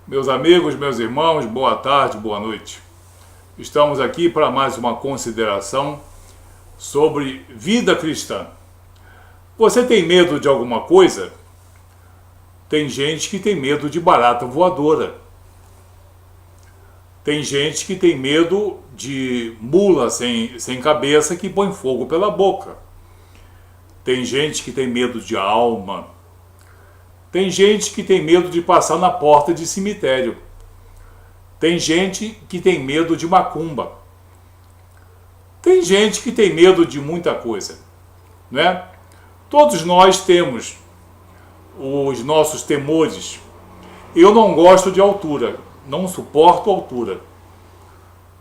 Meus amigos, meus irmãos, boa tarde, boa noite. Estamos aqui para mais uma consideração sobre vida cristã. Você tem medo de alguma coisa? Tem gente que tem medo de barata voadora. Tem gente que tem medo de mula sem cabeça que põe fogo pela boca. Tem gente que tem medo de alma. Tem gente que tem medo de passar na porta de cemitério. Tem gente que tem medo de macumba. Tem gente que tem medo de muita coisa, né? Todos nós temos os nossos temores. Eu não gosto de altura, não suporto altura,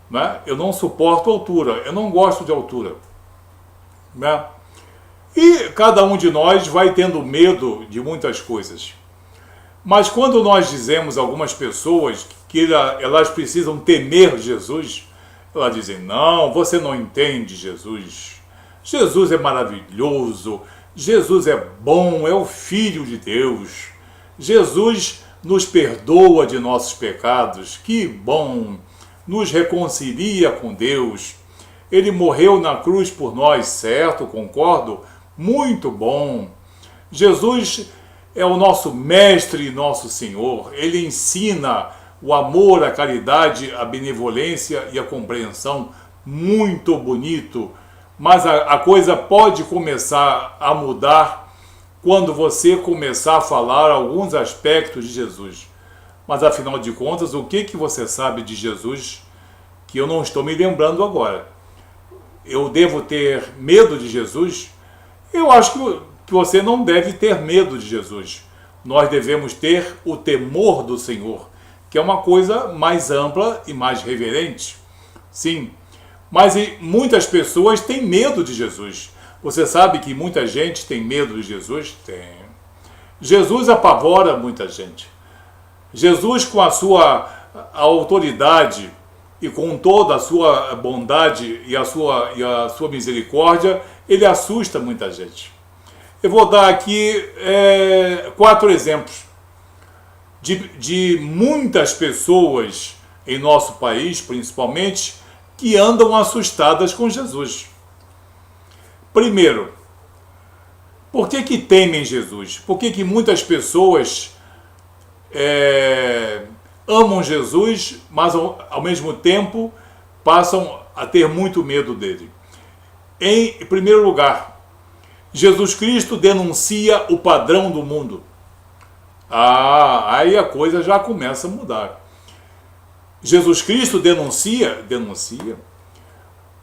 né? Eu não suporto altura, eu não gosto de altura, né? E cada um de nós vai tendo medo de muitas coisas. Mas quando nós dizemos a algumas pessoas que elas precisam temer Jesus, elas dizem: não, você não entende Jesus. Jesus é maravilhoso, Jesus é bom, é o Filho de Deus. Jesus nos perdoa de nossos pecados, que bom, nos reconcilia com Deus. Ele morreu na cruz por nós, certo? Concordo? Muito bom. Jesus é o nosso mestre e nosso Senhor. Ele ensina o amor, a caridade, a benevolência e a compreensão. Muito bonito. Mas a coisa pode começar a mudar quando você começar a falar alguns aspectos de Jesus. Mas afinal de contas, o que você sabe de Jesus que eu não estou me lembrando agora? Eu devo ter medo de Jesus? Eu acho que você não deve ter medo de Jesus. Nós devemos ter o temor do Senhor, que é uma coisa mais ampla e mais reverente. Sim, mas muitas pessoas têm medo de Jesus. Você sabe que muita gente tem medo de Jesus? Tem. Jesus apavora muita gente. Jesus, com a sua autoridade e com toda a sua bondade e a sua misericórdia, ele assusta muita gente. Eu vou dar aqui 4 exemplos de muitas pessoas em nosso país, principalmente, que andam assustadas com Jesus. Primeiro, por que temem Jesus? Por que muitas pessoas amam Jesus, mas ao mesmo tempo passam a ter muito medo dele? Em primeiro lugar, Jesus Cristo denuncia o padrão do mundo. Aí a coisa já começa a mudar. Jesus Cristo denuncia.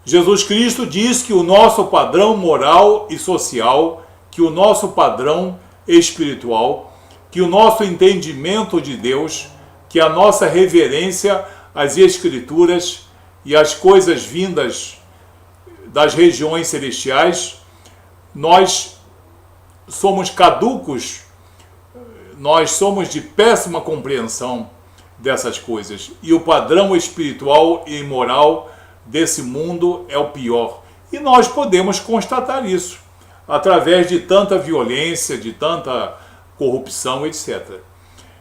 Jesus Cristo diz que o nosso padrão moral e social, que o nosso padrão espiritual, que o nosso entendimento de Deus, que a nossa reverência às Escrituras e às coisas vindas das regiões celestiais, nós somos caducos, nós somos de péssima compreensão dessas coisas. E o padrão espiritual e moral desse mundo é o pior. E nós podemos constatar isso através de tanta violência, de tanta corrupção, etc.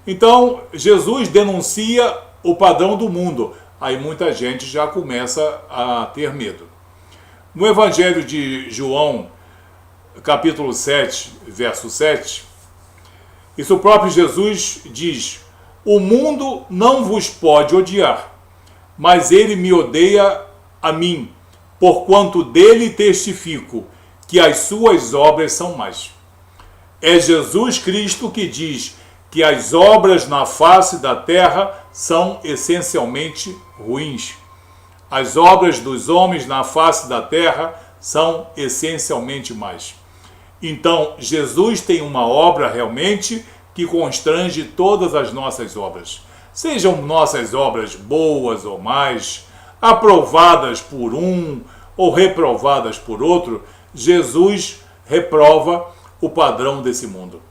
Então, Jesus denuncia o padrão do mundo. Aí muita gente já começa a ter medo. No Evangelho de João, capítulo 7, verso 7, isso o próprio Jesus diz: o mundo não vos pode odiar, mas ele me odeia a mim, porquanto dele testifico que as suas obras são más. É Jesus Cristo que diz que as obras na face da terra são essencialmente ruins. As obras dos homens na face da terra são essencialmente más. Então, Jesus tem uma obra realmente que constrange todas as nossas obras. Sejam nossas obras boas ou más, aprovadas por um ou reprovadas por outro, Jesus reprova o padrão desse mundo.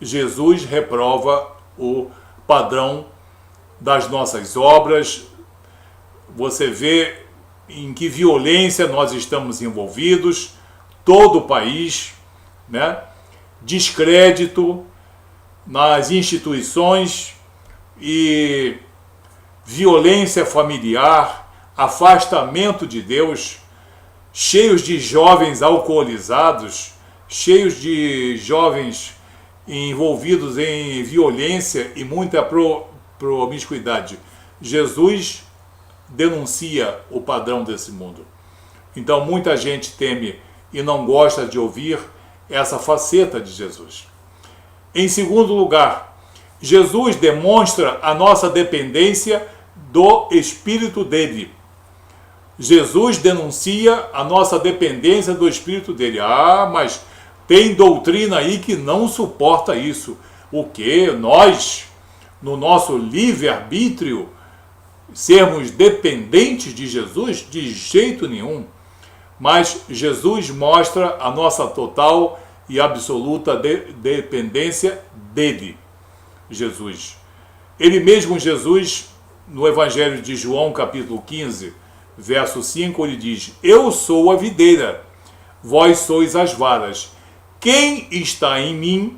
Jesus reprova o padrão das nossas obras. Você vê em que violência nós estamos envolvidos, todo o país, né? Descrédito nas instituições, e violência familiar, afastamento de Deus, cheios de jovens alcoolizados, cheios de jovens envolvidos em violência e muita promiscuidade. Jesus denuncia o padrão desse mundo. Então muita gente teme e não gosta de ouvir essa faceta de Jesus. Em segundo lugar, Jesus demonstra a nossa dependência do Espírito dele. Jesus denuncia a nossa dependência do Espírito dele. Ah, mas tem doutrina aí que não suporta isso. O quê? Nós, no nosso livre-arbítrio, sermos dependentes de Jesus? De jeito nenhum. Mas Jesus mostra a nossa total e absoluta dependência dele, Jesus. Ele mesmo, Jesus, no Evangelho de João, capítulo 15, verso 5, ele diz: eu sou a videira, vós sois as varas. Quem está em mim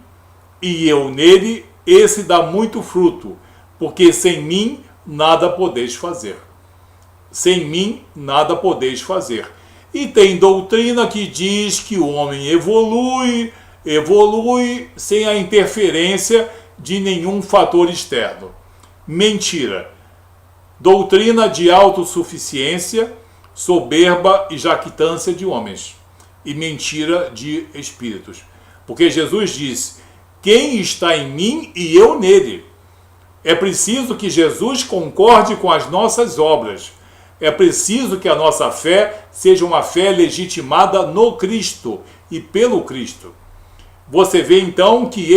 e eu nele, esse dá muito fruto, porque sem mim nada podeis fazer. Sem mim nada podeis fazer. E tem doutrina que diz que o homem evolui sem a interferência de nenhum fator externo. Mentira. Doutrina de autossuficiência, soberba e jactância de homens. E mentira de espíritos. Porque Jesus disse: quem está em mim e eu nele. É preciso que Jesus concorde com as nossas obras. É preciso que a nossa fé seja uma fé legitimada no Cristo e pelo Cristo. Você vê então que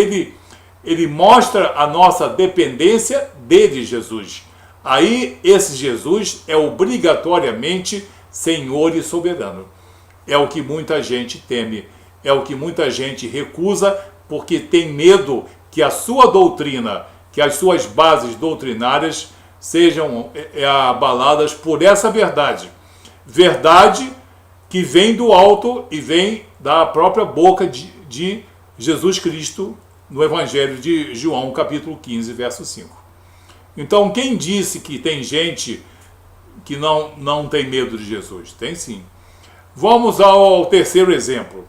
ele mostra a nossa dependência dele, Jesus. Aí esse Jesus é obrigatoriamente Senhor e soberano. É o que muita gente teme, é o que muita gente recusa, porque tem medo que a sua doutrina, que as suas bases doutrinárias sejam abaladas por essa verdade. Verdade que vem do alto e vem da própria boca de Jesus Cristo no Evangelho de João, capítulo 15, verso 5. Então, quem disse que tem gente que não tem medo de Jesus? Tem sim. Vamos ao terceiro exemplo.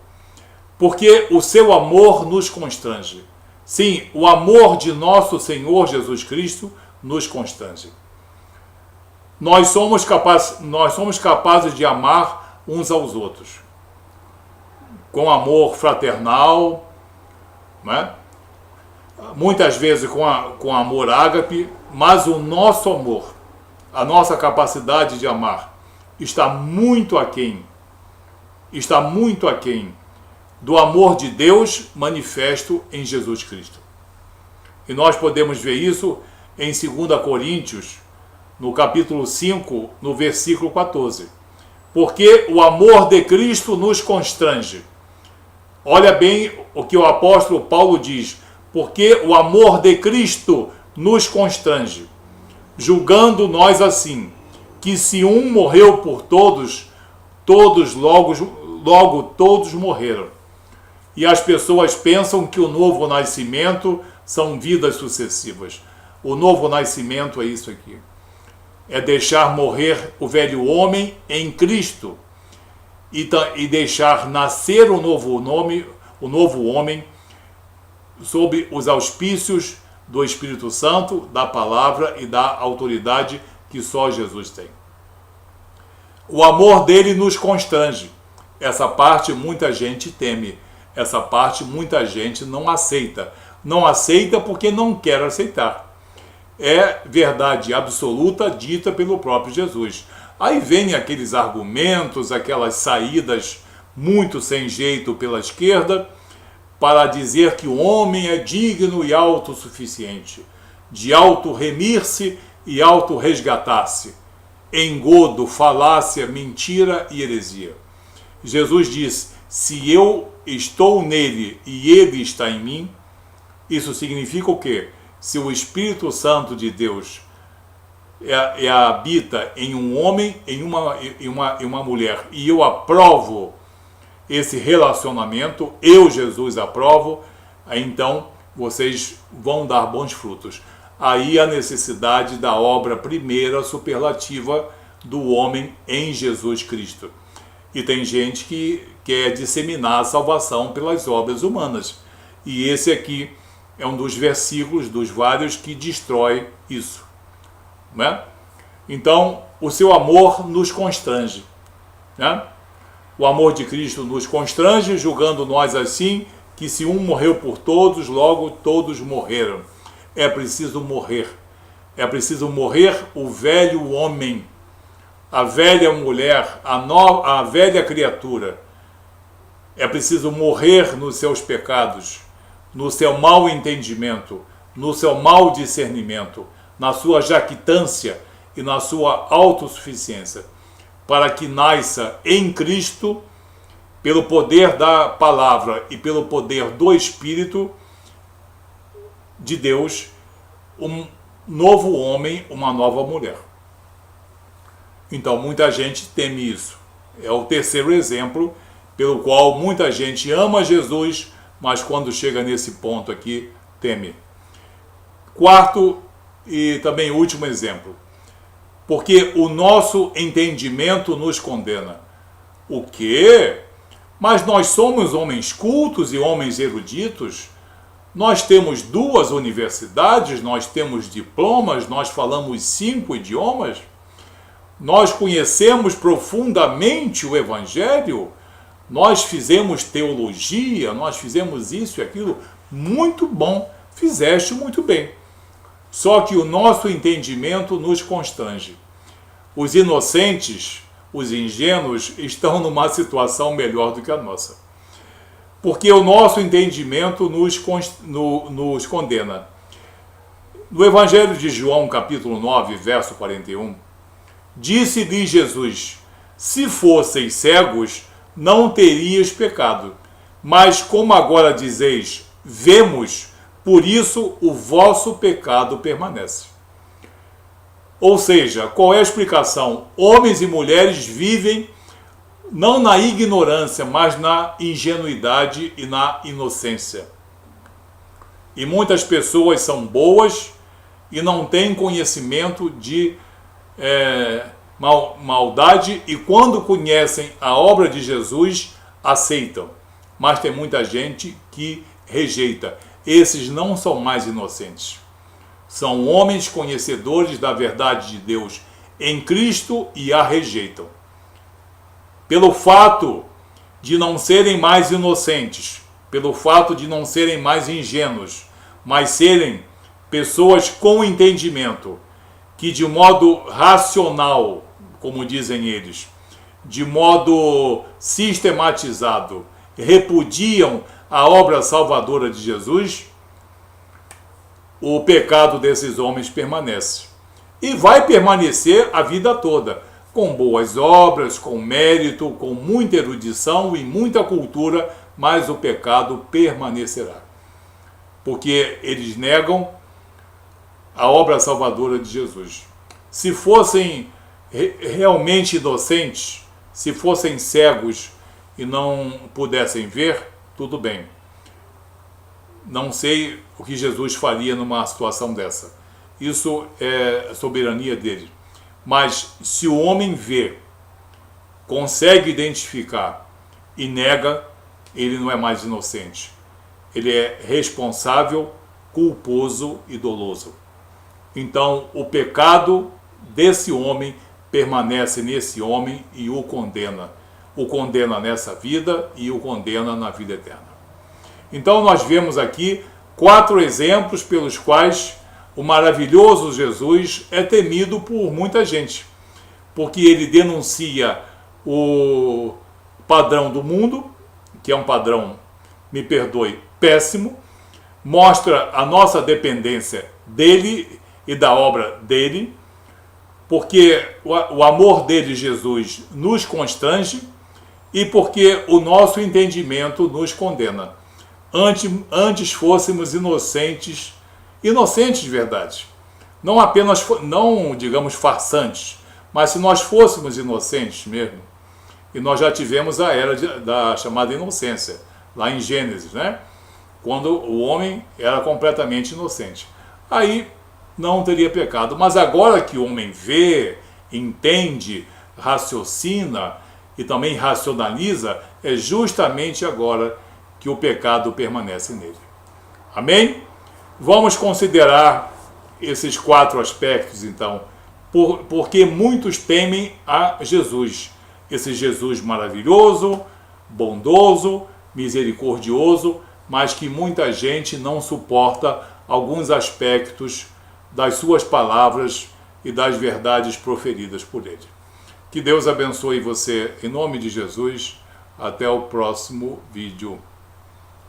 Porque o seu amor nos constrange. Sim, o amor de nosso Senhor Jesus Cristo nos constrange. Nós somos capazes de amar uns aos outros com amor fraternal, né? Muitas vezes com amor ágape, mas o nosso amor, a nossa capacidade de amar está muito aquém do amor de Deus manifesto em Jesus Cristo. E nós podemos ver isso em 2 Coríntios, no capítulo 5, no versículo 14. Porque o amor de Cristo nos constrange. Olha bem o que o apóstolo Paulo diz. Porque o amor de Cristo nos constrange, julgando nós assim, que se um morreu por todos, logo todos morreram. E as pessoas pensam que o novo nascimento são vidas sucessivas. O novo nascimento é isso aqui. É deixar morrer o velho homem em Cristo e deixar nascer o novo homem sob os auspícios do Espírito Santo, da palavra e da autoridade que só Jesus tem. O amor dele nos constrange. Essa parte muita gente teme. Essa parte muita gente não aceita. Não aceita porque não quer aceitar. É verdade absoluta dita pelo próprio Jesus. Aí vem aqueles argumentos, aquelas saídas muito sem jeito pela esquerda, para dizer que o homem é digno e autossuficiente, de auto-remir-se e auto-resgatar-se. Engodo, falácia, mentira e heresia. Jesus diz: se eu estou nele e ele está em mim, isso significa o quê? Se o Espírito Santo de Deus habita em um homem, em uma mulher, e eu aprovo esse relacionamento, eu, Jesus, aprovo, então vocês vão dar bons frutos. aí a necessidade da obra primeira superlativa do homem em Jesus Cristo. E tem gente que quer disseminar a salvação pelas obras humanas. E esse aqui é um dos versículos, dos vários, que destrói isso, né? Então, o seu amor nos constrange, né? O amor de Cristo nos constrange, julgando nós assim, que se um morreu por todos, logo todos morreram. É preciso morrer. É preciso morrer o velho homem, a velha mulher, a velha criatura. É preciso morrer nos seus pecados, no seu mau entendimento, no seu mau discernimento, na sua jactância e na sua autossuficiência, para que nasça em Cristo, pelo poder da palavra e pelo poder do Espírito de Deus, um novo homem, uma nova mulher. Então, muita gente teme isso. É o terceiro exemplo pelo qual muita gente ama Jesus, mas quando chega nesse ponto aqui, teme. Quarto e também último exemplo. Porque o nosso entendimento nos condena. O quê? Mas nós somos homens cultos e homens eruditos. Nós temos 2 universidades, nós temos diplomas, nós falamos 5 idiomas. Nós conhecemos profundamente o Evangelho. Nós fizemos teologia, nós fizemos isso e aquilo. Muito bom, fizeste muito bem. Só que o nosso entendimento nos constrange. Os inocentes, os ingênuos, estão numa situação melhor do que a nossa. Porque o nosso entendimento nos condena. No Evangelho de João, capítulo 9, verso 41, disse-lhe Jesus: se fosseis cegos, não terias pecado. Mas como agora dizeis, vemos, por isso o vosso pecado permanece. Ou seja, qual é a explicação? Homens e mulheres vivem não na ignorância, mas na ingenuidade e na inocência. E muitas pessoas são boas e não têm conhecimento de maldade, e quando conhecem a obra de Jesus, aceitam. Mas tem muita gente que rejeita. Esses não são mais inocentes. São homens conhecedores da verdade de Deus em Cristo e a rejeitam. Pelo fato de não serem mais inocentes, pelo fato de não serem mais ingênuos, mas serem pessoas com entendimento, que de modo racional, como dizem eles, de modo sistematizado, repudiam a obra salvadora de Jesus, o pecado desses homens permanece. E vai permanecer a vida toda, com boas obras, com mérito, com muita erudição e muita cultura, mas o pecado permanecerá. Porque eles negam a obra salvadora de Jesus. Se fossem realmente inocentes, se fossem cegos e não pudessem ver, tudo bem. Não sei o que Jesus faria numa situação dessa. Isso é soberania dele. Mas se o homem vê, consegue identificar e nega, ele não é mais inocente. Ele é responsável, culposo e doloso. Então, o pecado desse homem permanece nesse homem e o condena. O condena nessa vida e o condena na vida eterna. Então, nós vemos aqui 4 exemplos pelos quais o maravilhoso Jesus é temido por muita gente. Porque ele denuncia o padrão do mundo, que é um padrão, me perdoe, péssimo, mostra a nossa dependência dele e da obra dele, porque o amor dele, Jesus, nos constrange e porque o nosso entendimento nos condena. Antes fôssemos inocentes de verdade. Não apenas, não digamos farsantes, mas se nós fôssemos inocentes mesmo, e nós já tivemos a era da chamada inocência, lá em Gênesis, né? Quando o homem era completamente inocente. Aí não teria pecado. Mas agora que o homem vê, entende, raciocina e também racionaliza, é justamente agora que o pecado permanece nele. Amém? Vamos considerar esses 4 aspectos, então, porque muitos temem a Jesus. Esse Jesus maravilhoso, bondoso, misericordioso, mas que muita gente não suporta alguns aspectos das suas palavras e das verdades proferidas por ele. Que Deus abençoe você em nome de Jesus. Até o próximo vídeo.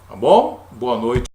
Tá bom? Boa noite.